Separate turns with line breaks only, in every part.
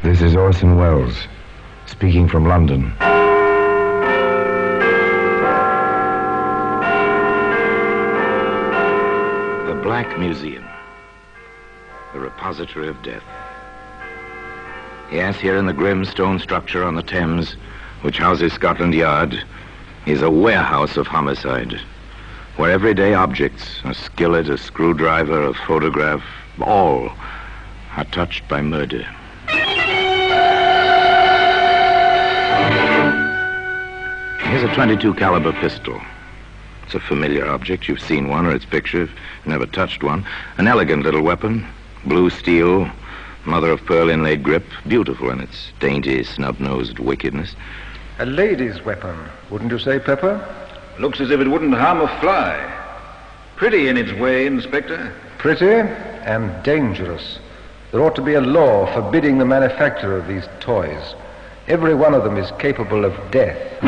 This is Orson Welles, speaking from London. The Black Museum, the repository of death. Yes, here in the grim stone structure on the Thames, which houses Scotland Yard, is a warehouse of homicide, where everyday objects, a skillet, a screwdriver, a photograph, all are touched by murder. Here's a .22 caliber pistol. It's a familiar object. You've seen one or its picture. You've never touched one. An elegant little weapon, blue steel, mother of pearl inlaid grip, beautiful in its dainty, snub-nosed wickedness.
A lady's weapon, wouldn't you say, Pepper?
Looks as if it wouldn't harm a fly. Pretty in its way, Inspector.
Pretty and dangerous. There ought to be a law forbidding the manufacture of these toys. Every one of them is capable of death.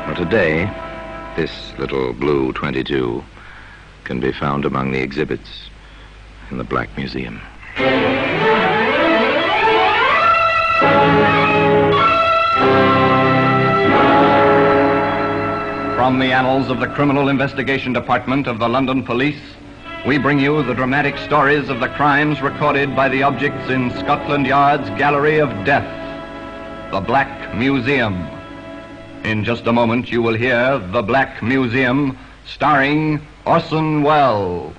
Well, today, this little blue .22 can be found among the exhibits in the Black Museum.
From the annals of the Criminal Investigation Department of the London Police, we bring you the dramatic stories of the crimes recorded by the objects in Scotland Yard's Gallery of Death, the Black Museum. In just a moment, you will hear The Black Museum, starring Orson Welles.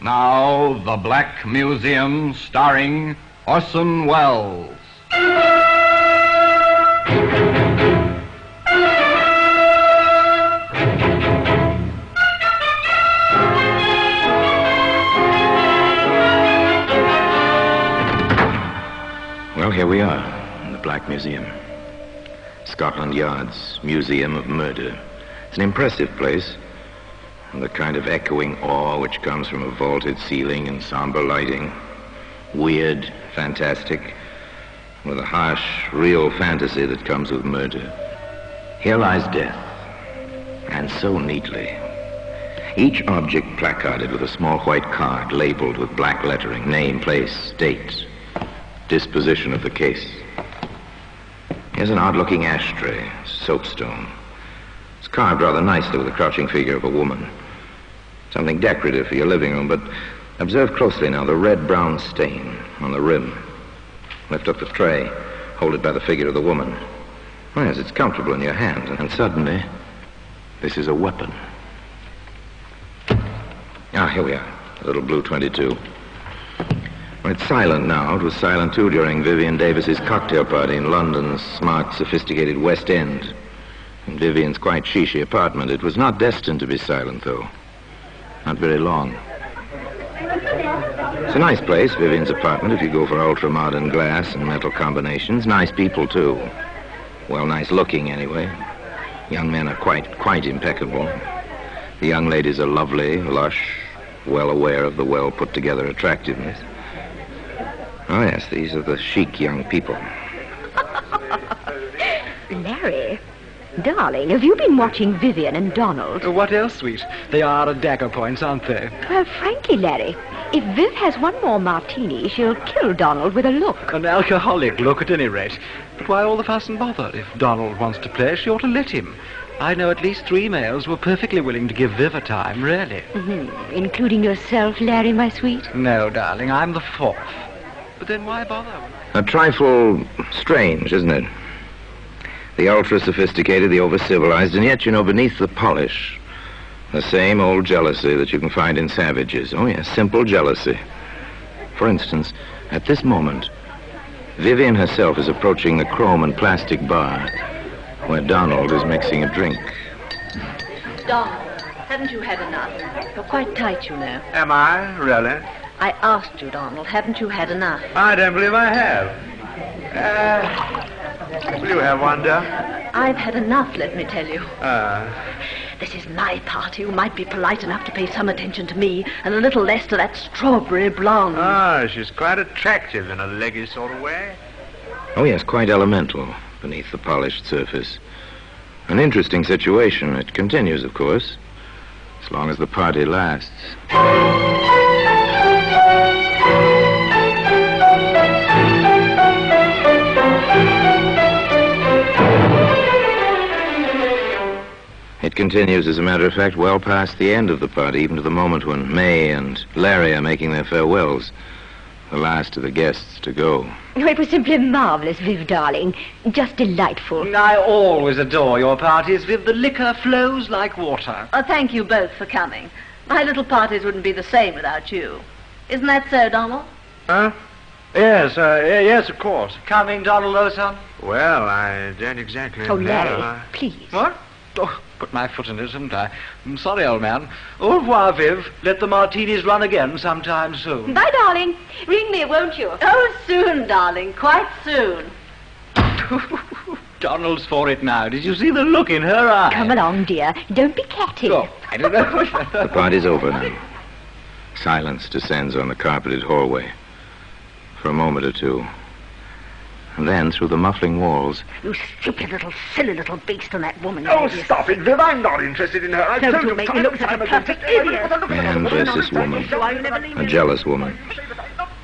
Now, The Black Museum, starring Orson Welles.
Well, here we are in the Black Museum. Scotland Yard's Museum of Murder. It's an impressive place. The kind of echoing awe which comes from a vaulted ceiling and somber lighting. Weird, fantastic, with a harsh, real fantasy that comes with murder. Here lies death, and so neatly. Each object placarded with a small white card labeled with black lettering, name, place, date, disposition of the case. Here's an odd-looking ashtray, soapstone. It's carved rather nicely with the crouching figure of a woman. Something decorative for your living room, but observe closely now the red-brown stain on the rim. Lift up the tray, hold it by the figure of the woman. Oh, yes, it's comfortable in your hand, and suddenly, this is a weapon. Ah, here we are, a little blue .22. Well, it's silent now. It was silent, too, during Vivian Davis's cocktail party in London's smart, sophisticated West End. In Vivian's quite chic apartment. It was not destined to be silent, though. Not very long. It's a nice place, Vivian's apartment, if you go for ultra-modern glass and metal combinations. Nice people, too. Well, nice looking, anyway. Young men are quite impeccable. The young ladies are lovely, lush, well aware of the well-put-together attractiveness. Oh, yes, these are the chic young people.
Larry, darling, have you been watching Vivian and Donald?
What else, sweet? They are at dagger points, aren't they?
Well, frankly, Larry, if Viv has one more martini, she'll kill Donald with a look.
An alcoholic look, at any rate. But why all the fuss and bother? If Donald wants to play, she ought to let him. I know at least 3 males who are perfectly willing to give Viv a time, really.
Mm-hmm. Including yourself, Larry, my sweet?
No, darling, I'm the 4th. But then why bother?
A trifle strange, isn't it? The ultra-sophisticated, the over-civilized, and yet, beneath the polish, the same old jealousy that you can find in savages. Oh, yes, simple jealousy. For instance, at this moment, Vivian herself is approaching the chrome and plastic bar where Donald is mixing a drink.
Donald, haven't you had enough? You're quite tight, you know.
Am I? Really?
I asked you, Donald, haven't you had enough?
I don't believe I have. Will you have one, dear?
I've had enough, let me tell you.
Ah.
This is my party. You might be polite enough to pay some attention to me and a little less to that strawberry blonde.
Ah, she's quite attractive in a leggy sort of way.
Oh, yes, quite elemental beneath the polished surface. An interesting situation. It continues, of course, as long as the party lasts. It continues, as a matter of fact, well past the end of the party, even to the moment when May and Larry are making their farewells. The last of the guests to go.
Oh, it was simply marvelous, Viv, darling. Just delightful.
I always adore your parties, Viv. The liquor flows like water.
Oh, thank you both for coming. My little parties wouldn't be the same without you. Isn't that so, Donald?
Huh? Yes, yes, of course.
Coming, Donald, old son?
Well, I don't exactly
Oh,
know.
Larry, please.
What? Oh, put my foot in it, haven't I? I'm sorry, old man. Au revoir, Viv. Let the martinis run again sometime soon.
Bye, darling. Ring me, won't you?
Oh, soon, darling. Quite soon.
Donald's for it now. Did you see the look in her eye?
Come along, dear. Don't be catty.
Oh, I don't know.
The party's over now. Silence descends on the carpeted hallway for a moment or two. And then, through the muffling walls...
You stupid little, silly little beast on that woman.
Oh, stop it, Viv. I'm not interested in her. I've
Don't
told
you
you
make me look such a perfect idiot.
Man versus woman. A jealous woman.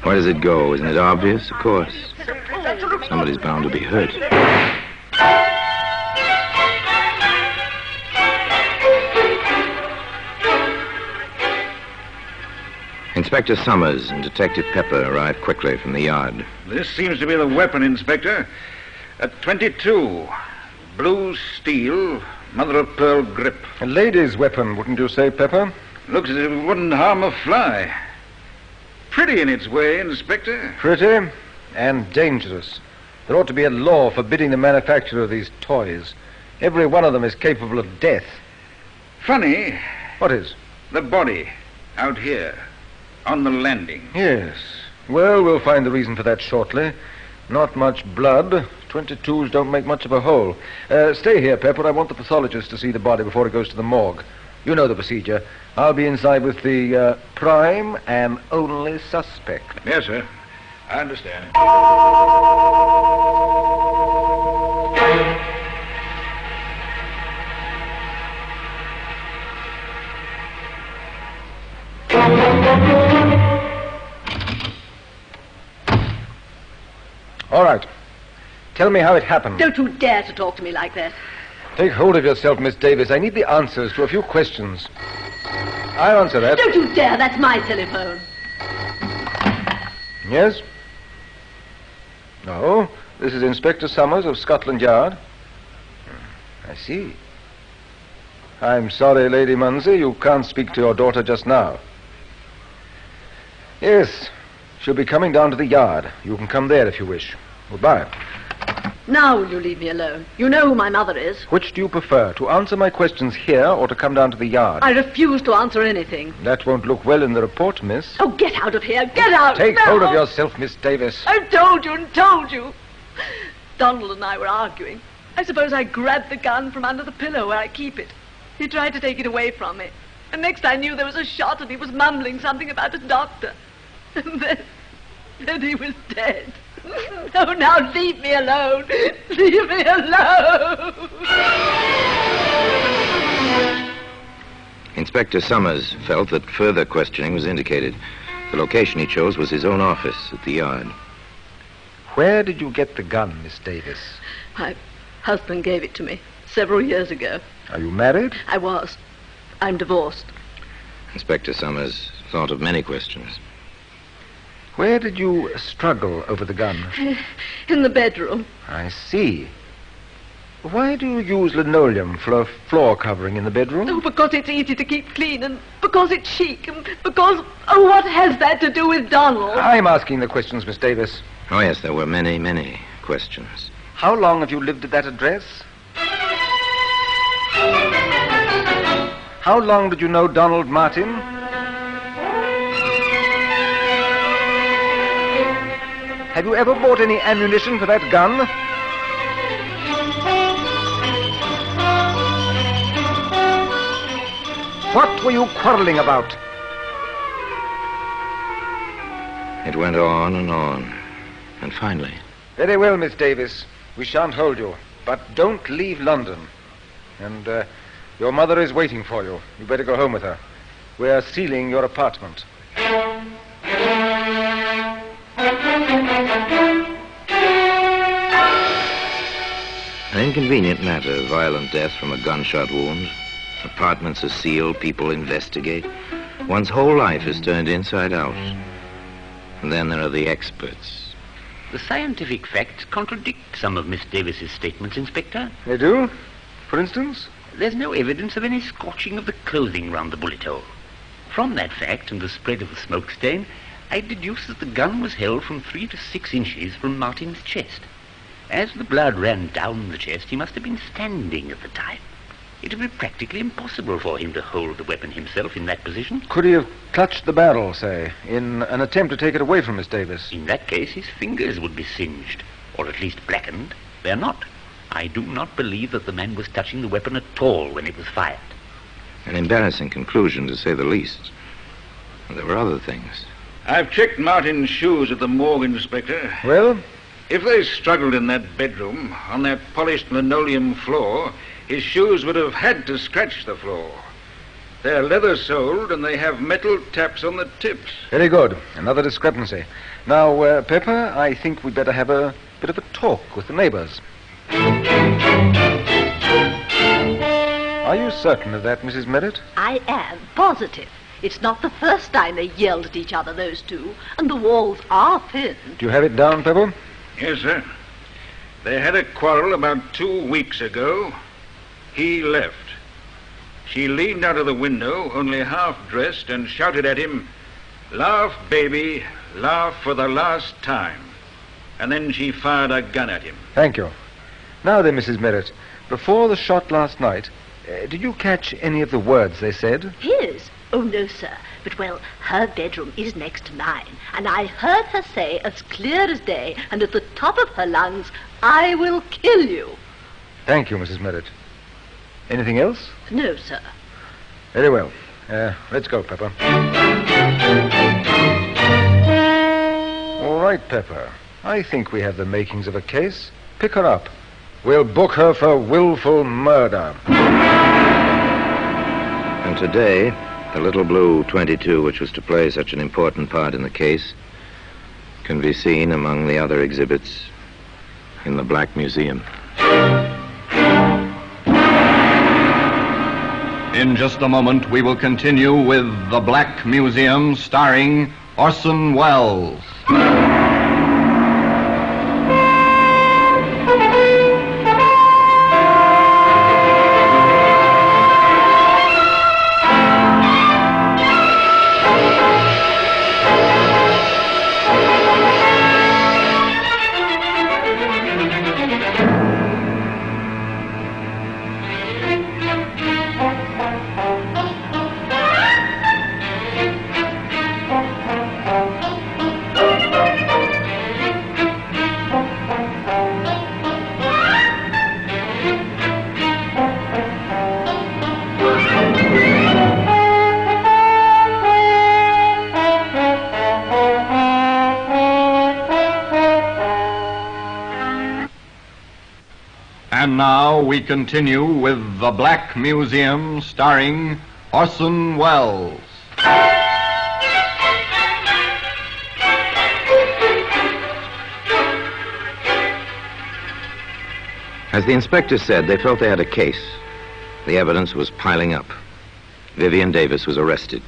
Where does it go? Isn't it obvious? Of course. Somebody's bound to be hurt. Inspector Summers and Detective Pepper arrived quickly from the yard.
This seems to be the weapon, Inspector. A .22. Blue steel, mother-of-pearl grip.
A lady's weapon, wouldn't you say, Pepper?
Looks as if it wouldn't harm a fly. Pretty in its way, Inspector.
Pretty and dangerous. There ought to be a law forbidding the manufacture of these toys. Every one of them is capable of death.
Funny,
What is?
the body out here on the landing.
Yes. Well, we'll find the reason for that shortly. Not much blood. 22s don't make much of a hole. Stay here, Pepper. I want the pathologist to see the body before it goes to the morgue. You know the procedure. I'll be inside with the prime and only suspect.
Yes, sir. I understand.
All right. Tell me how it happened.
Don't you dare to talk to me like that.
Take hold of yourself, Miss Davis. I need the answers to a few questions. I'll answer that.
Don't you dare. That's my telephone.
Yes? No. This is Inspector Summers of Scotland Yard. I see. I'm sorry, Lady Munsey, you can't speak to your daughter just now. Yes, she'll be coming down to the yard. You can come there if you wish. Goodbye.
Now will you leave me alone? You know who my mother is.
Which do you prefer, to answer my questions here or to come down to the yard?
I refuse to answer anything.
That won't look well in the report, miss.
Oh, get out of here. Get out.
Take
No.
hold of yourself, Miss Davis.
I've told you and told you. Donald and I were arguing. I suppose I grabbed the gun from under the pillow where I keep it. He tried to take it away from me. And next I knew there was a shot and he was mumbling something about a doctor. And then he was dead. Oh, now leave me alone. Leave me alone.
Inspector Summers felt that further questioning was indicated. The location he chose was his own office at the yard.
Where did you get the gun, Miss Davis?
My husband gave it to me several years ago.
Are you married?
I was. I'm divorced.
Inspector Summers thought of many questions.
Where did you struggle over the gun?
In the bedroom.
I see. Why do you use linoleum for a floor covering in the bedroom?
Oh, because it's easy to keep clean, and because it's chic, and because... Oh, what has that to do with Donald?
I'm asking the questions, Miss Davis.
Oh, yes, there were many, many questions.
How long have you lived at that address? How long did you know Donald Martin? Have you ever bought any ammunition for that gun? What were you quarreling about?
It went on and on. And finally...
Very well, Miss Davis. We shan't hold you. But don't leave London. And your mother is waiting for you. You better go home with her. We're sealing your apartment.
An inconvenient matter, violent death from a gunshot wound. Apartments are sealed, people investigate. One's whole life is turned inside out. And then there are the experts.
The scientific facts contradict some of Miss Davis's statements, Inspector.
They do? For instance?
There's no evidence of any scorching of the clothing round the bullet hole. From that fact and the spread of the smoke stain, I deduce that the gun was held from 3 to 6 inches from Martin's chest. As the blood ran down the chest, he must have been standing at the time. It would be practically impossible for him to hold the weapon himself in that position.
Could he have clutched the barrel, say, in an attempt to take it away from Miss Davis?
In that case, his fingers would be singed, or at least blackened. They're not. I do not believe that the man was touching the weapon at all when it was fired.
An embarrassing conclusion, to say the least. There were other things.
I've checked Martin's shoes at the morgue, Inspector.
Well?
If they struggled in that bedroom, on that polished linoleum floor, his shoes would have had to scratch the floor. They're leather-soled, and they have metal taps on the tips.
Very good. Another discrepancy. Now, Pepper, I think we'd better have a bit of a talk with the neighbors. Are you certain of that, Mrs. Merritt?
I am positive. It's not the first time they yelled at each other, those two, and the walls are thin.
Do you have it down, Pepper?
Yes, sir. They had a quarrel about 2 weeks ago. He left. She leaned out of the window, only half-dressed, and shouted at him, "Laugh, baby, laugh for the last time." And then she fired a gun at him.
Thank you. Now then, Mrs. Merritt, before the shot last night, did you catch any of the words they said?
His? Oh, no, sir. But, well, her bedroom is next to mine, and I heard her say as clear as day and at the top of her lungs, "I will kill you."
Thank you, Mrs. Merritt. Anything else?
No, sir.
Very well. Let's go, Pepper. All right, Pepper. I think we have the makings of a case. Pick her up. We'll book her for willful murder.
And today, the little blue 22, which was to play such an important part in the case, can be seen among the other exhibits in the Black Museum.
In just a moment, we will continue with The Black Museum, starring Orson Welles. And now we continue with The Black Museum, starring Orson Welles.
As the inspector said, they felt they had a case. The evidence was piling up. Vivian Davis was arrested.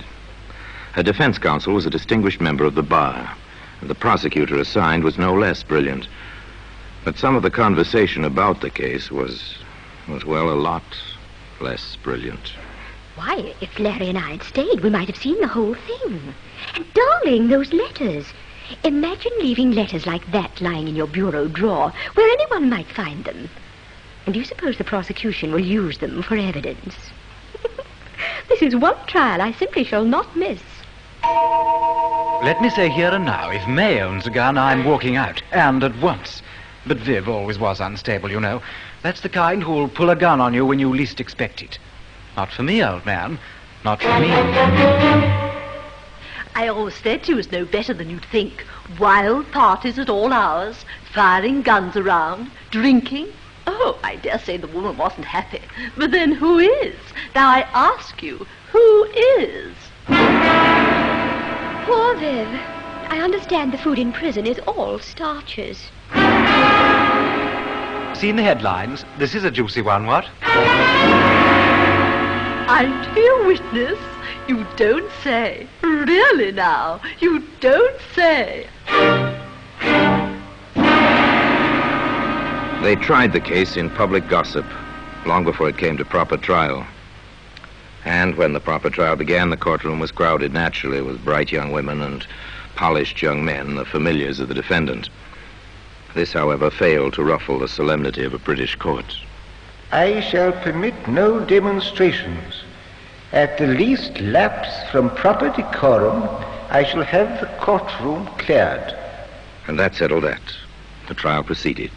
Her defense counsel was a distinguished member of the bar, and the prosecutor assigned was no less brilliant. But some of the conversation about the case was well, a lot less brilliant.
Why, if Larry and I had stayed, we might have seen the whole thing. And darling, those letters. Imagine leaving letters like that lying in your bureau drawer, where anyone might find them. And do you suppose the prosecution will use them for evidence? This is one trial I simply shall not miss.
Let me say here and now, if May owns a gun, I'm walking out, and at once. But Viv always was unstable, you know. That's the kind who'll pull a gun on you when you least expect it. Not for me, old man. Not for me.
I always said she was no better than you'd think. Wild parties at all hours, firing guns around, drinking. Oh, I dare say the woman wasn't happy. But then who is? Now I ask you, who is?
Poor Viv. I understand the food in prison is all starches.
Seen the headlines? This is a juicy one, what?
I'm to be a witness? You don't say. Really now? You don't say.
They tried the case in public gossip, long before it came to proper trial. And when the proper trial began, the courtroom was crowded naturally with bright young women and polished young men, the familiars of the defendant. This, however, failed to ruffle the solemnity of a British court.
I shall permit no demonstrations. At the least lapse from proper decorum, I shall have the courtroom cleared.
And that settled that. The trial proceeded.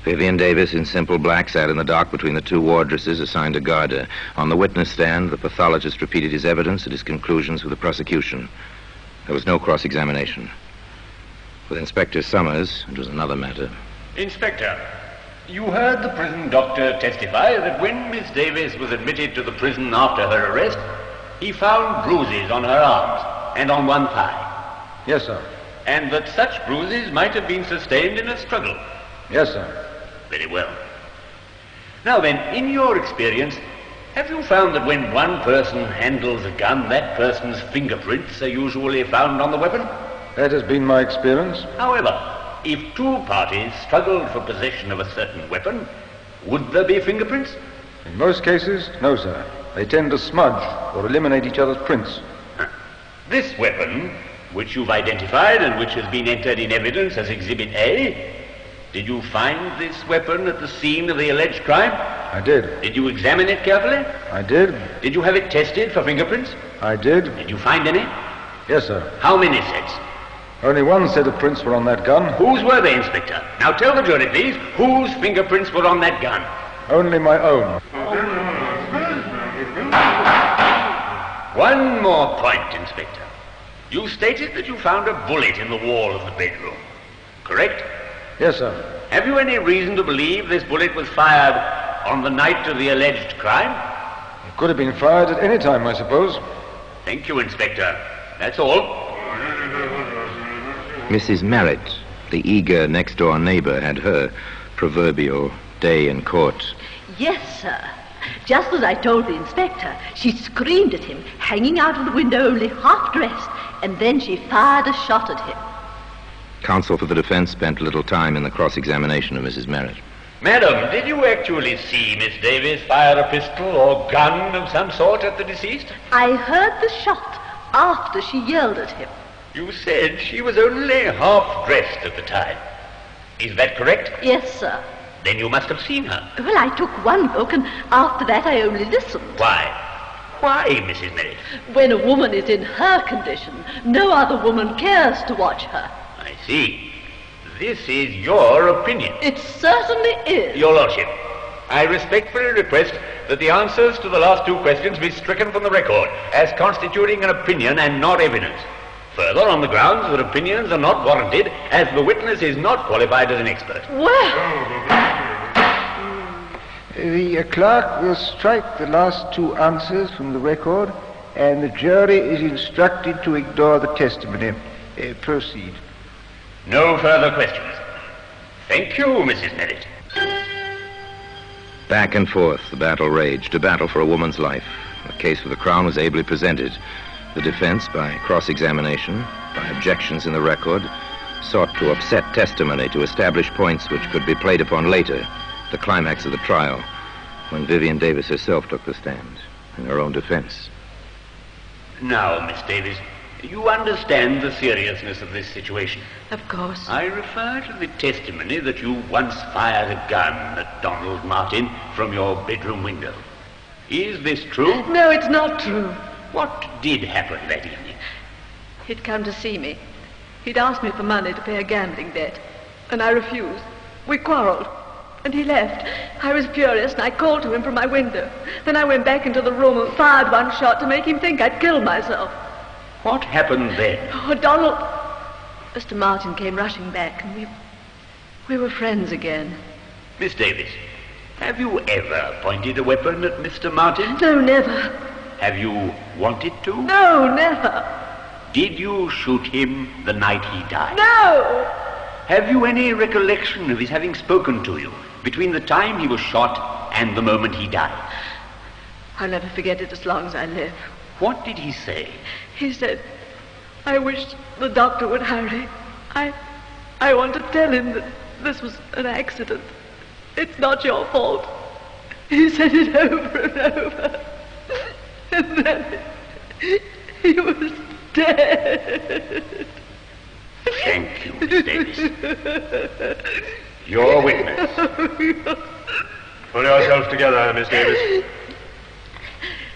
Vivian Davis, in simple black, sat in the dock between the two wardresses assigned to guard her. On the witness stand, the pathologist repeated his evidence and his conclusions with the prosecution. There was no cross-examination. With Inspector Summers, it was another matter.
Inspector, you heard the prison doctor testify that when Miss Davis was admitted to the prison after her arrest, he found bruises on her arms and on one thigh.
Yes, sir.
And that such bruises might have been sustained in a struggle.
Yes, sir.
Very well. Now then, in your experience, have you found that when one person handles a gun, that person's fingerprints are usually found on the weapon?
That has been my experience.
However, if two parties struggled for possession of a certain weapon, would there be fingerprints?
In most cases, no, sir. They tend to smudge or eliminate each other's prints.
This weapon, which you've identified and which has been entered in evidence as Exhibit A, did you find this weapon at the scene of the alleged crime?
I did.
Did you examine it carefully?
I did.
Did you have it tested for fingerprints?
I did.
Did you find any?
Yes, sir.
How many sets?
Only one set of prints were on that gun.
Whose were they, Inspector? Now tell the jury, please, whose fingerprints were on that gun?
Only my own.
One more point, Inspector. You stated that you found a bullet in the wall of the bedroom, correct?
Yes, sir.
Have you any reason to believe this bullet was fired on the night of the alleged crime?
It could have been fired at any time, I suppose.
Thank you, Inspector. That's all.
Mrs. Merritt, the eager next-door neighbor, had her proverbial day in court.
Yes, sir. Just as I told the inspector, she screamed at him, hanging out of the window only half-dressed, and then she fired a shot at him.
Counsel for the defense spent little time in the cross-examination of Mrs. Merritt.
Madam, did you actually see Miss Davis fire a pistol or gun of some sort at the deceased?
I heard the shot after she yelled at him.
You said she was only half-dressed at the time. Is that correct?
Yes, sir.
Then you must have seen her.
Well, I took one look, and after that I only listened.
Why? Why, Mrs. Merritt?
When a woman is in her condition, no other woman cares to watch her.
I see. This is your opinion.
It certainly is.
Your Lordship, I respectfully request that the answers to the last two questions be stricken from the record as constituting an opinion and not evidence. Further, on the grounds that opinions are not warranted, as the witness is not qualified as an expert.
Well...
The clerk will strike the last two answers from the record, and the jury is instructed to ignore the testimony. Proceed.
No further questions. Thank you, Mrs. Merritt.
Back and forth, the battle raged, a battle for a woman's life. The case for the Crown was ably presented. The defense, by cross-examination, by objections in the record, sought to upset testimony to establish points which could be played upon later, the climax of the trial, when Vivian Davis herself took the stand in her own defense.
Now, Miss Davis, you understand the seriousness of this situation.
Of course.
I refer to the testimony that you once fired a gun at Donald Martin from your bedroom window. Is this true?
No, it's not true.
What did happen that evening?
He'd come to see me. He'd asked me for money to pay a gambling debt, and I refused. We quarreled, and he left. I was furious, and I called to him from my window. Then I went back into the room and fired one shot to make him think I'd killed myself.
What happened then?
Oh, Donald... Mr. Martin came rushing back, and we were friends again.
Miss Davis, have you ever pointed a weapon at Mr. Martin?
No, never.
Have you wanted to?
No, never.
Did you shoot him the night he died?
No!
Have you any recollection of his having spoken to you between the time he was shot and the moment he died?
I'll never forget it as long as I live.
What did he say?
He said, I wish the doctor would hurry. I want to tell him that this was an accident. It's not your fault. He said it over and over. And then he was dead.
Thank you, Miss Davis. Your witness.
Pull yourself together, Miss Davis.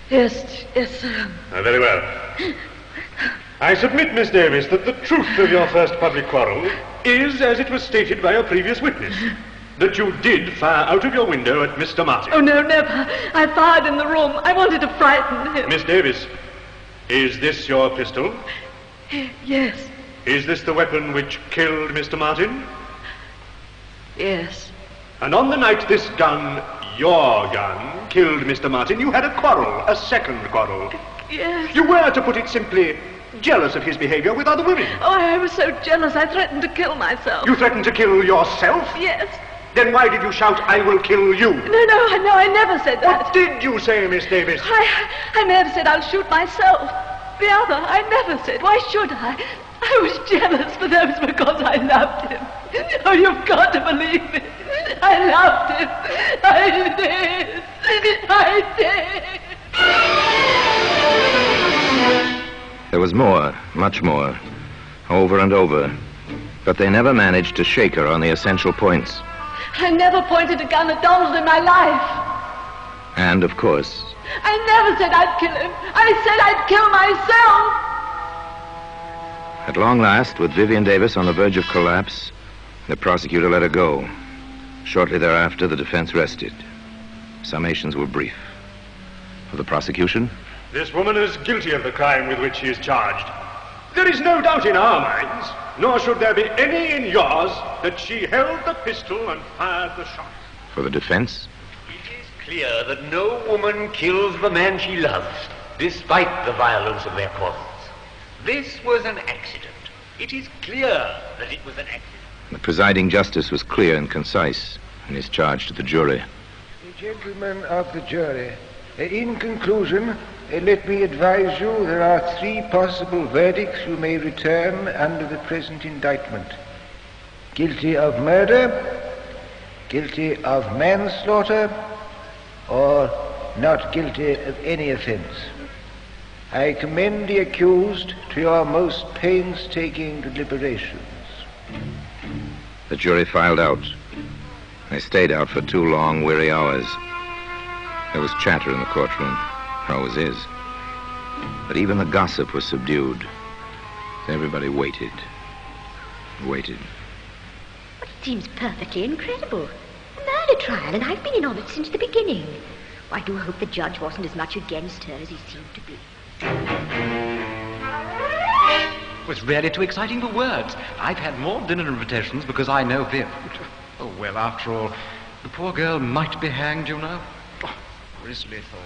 Yes, sir.
Very well. I submit, Miss Davis, that the truth of your first public quarrel is, as it was stated by a previous witness, that you did fire out of your window at Mr. Martin.
Oh, no, never. I fired in the room. I wanted to frighten him.
Miss Davis, is this your pistol?
Yes.
Is this the weapon which killed Mr. Martin?
Yes.
And on the night this gun, your gun, killed Mr. Martin, you had a quarrel, a second quarrel.
Yes.
You were, to put it simply, jealous of his behavior with other women.
Oh, I was so jealous, I threatened to kill myself.
You threatened to kill yourself?
Yes.
Then why did you shout, I will kill you?
No, I never said that.
What did you say, Miss Davis?
I never said I'll shoot myself. The other, I never said. Why should I? I was jealous, but that was because I loved him. Oh, you've got to believe me. I loved him. I did.
There was more, much more, over and over, but they never managed to shake her on the essential points.
I never pointed a gun at Donald in my life.
And, of course,
I never said I'd kill him. I said I'd kill myself.
at long last, with Vivian Davis on the verge of collapse, the prosecutor let her go. Shortly thereafter, the defense rested. Summations were brief. For the prosecution,
this woman is guilty of the crime with which she is charged. There is no doubt in our minds, nor should there be any in yours, that she held the pistol and fired the shot.
for the defense,
It is clear that no woman kills the man she loves, despite the violence of their quarrels. This was an accident. It is clear that it was an accident.
the presiding justice was clear and concise in his charge to the jury.
Gentlemen of the jury, in conclusion, let me advise you there are 3 possible verdicts you may return under the present indictment. Guilty of murder, guilty of manslaughter, or not guilty of any offense. I commend the accused to your most painstaking deliberations.
The jury filed out. They stayed out for 2 long, weary hours. There was chatter in the courtroom. There always is. But even the gossip was subdued. Everybody waited. Waited.
It seems perfectly incredible. A murder trial, and I've been in on it since the beginning. I do hope the judge wasn't as much against her as he seemed to be.
It was really too exciting for words. I've had more dinner invitations because I know Viv. Oh, well, after all, the poor girl might be hanged, you know. Oh, grisly thought.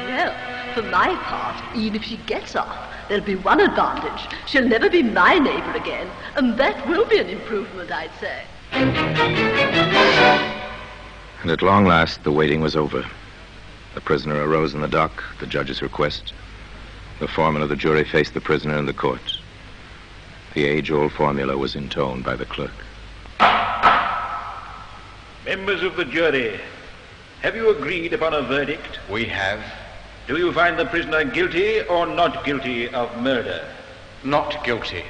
Well, for my part, even if she gets off, there'll be one advantage. She'll never be my neighbor again, and that will be an improvement, I'd say.
And at long last, the waiting was over. The prisoner arose in the dock, at the judge's request. The foreman of the jury faced the prisoner in the court. The age-old formula was intoned by the clerk.
Members of the jury, have you agreed upon a verdict?
We have.
Do you find the prisoner guilty or not guilty of murder?
Not guilty.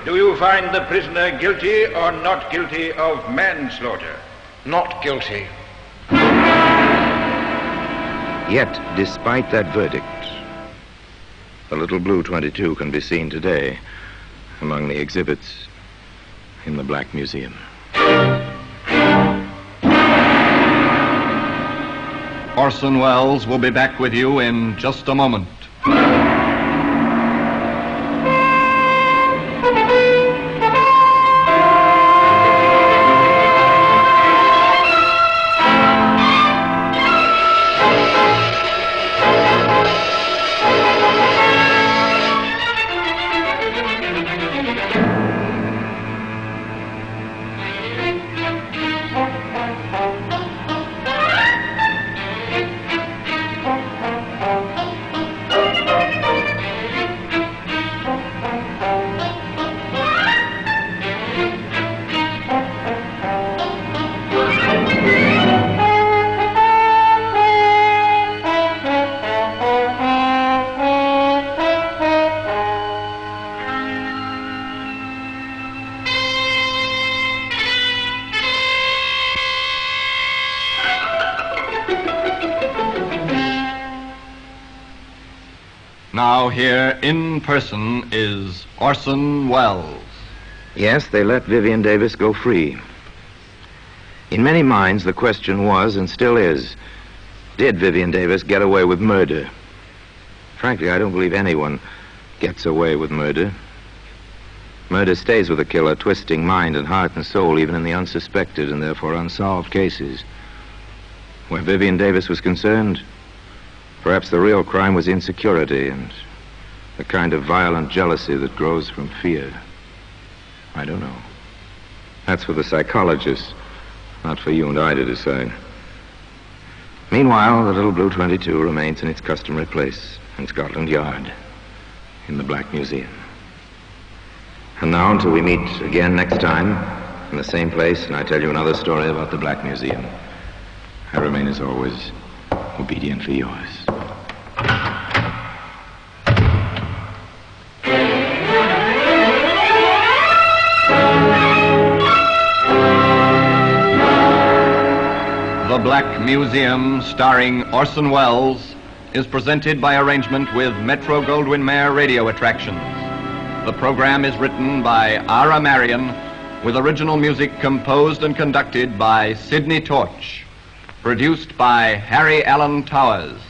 Do you find the prisoner guilty or not guilty of manslaughter?
Not guilty.
Yet, despite that verdict, the little blue 22 can be seen today among the exhibits in the Black Museum.
Orson Welles will be back with you in just a moment. Now here in person is Orson Welles.
Yes, they let Vivian Davis go free. In many minds, the question was, and still is, did Vivian Davis get away with murder? Frankly, I don't believe anyone gets away with murder. Murder stays with the killer, twisting mind and heart and soul, even in the unsuspected and therefore unsolved cases. Where Vivian Davis was concerned, perhaps the real crime was insecurity and the kind of violent jealousy that grows from fear. I don't know. That's for the psychologists, not for you and I to decide. Meanwhile, the little blue 22 remains in its customary place in Scotland Yard, in the Black Museum. And now, until we meet again next time, in the same place, and I tell you another story about the Black Museum, I remain, as always, obediently yours.
The Black Museum, starring Orson Welles, is presented by arrangement with Metro-Goldwyn-Mayer Radio Attractions. The program is written by Ara Marion, with original music composed and conducted by Sidney Torch. Produced by Harry Allen Towers.